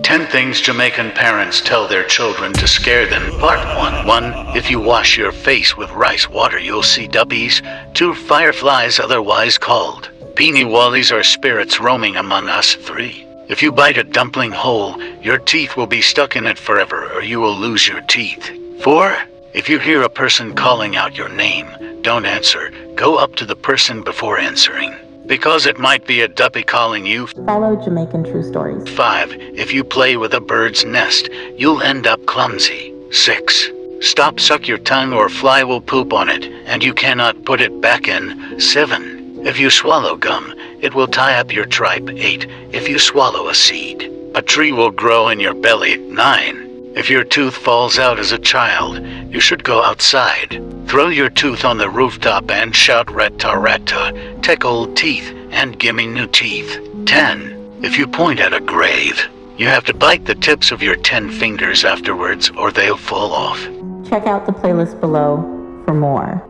10 things Jamaican parents tell their children to scare them. Part 1. 1. If you wash your face with rice water, you'll see duppies. 2. Fireflies, otherwise called Beanie Wallies, or spirits roaming among us. 3. If you bite a dumpling whole, your teeth will be stuck in it forever, or you will lose your teeth. 4. If you hear a person calling out your name, don't answer. Go up to the person before answering, because it might be a duppy calling you. Follow Jamaican True Stories. 5. If you play with a bird's nest, you'll end up clumsy. 6. Stop, suck your tongue, or fly will poop on it, and you cannot put it back in. 7. If you swallow gum, it will tie up your tripe. 8. If you swallow a seed, a tree will grow in your belly. 9. If your tooth falls out as a child, you should go outside. Throw your tooth on the rooftop and shout "Retta, retta, take old teeth and gimme new teeth." 10. If you point at a grave, you have to bite the tips of your 10 fingers afterwards, or they'll fall off. Check out the playlist below for more.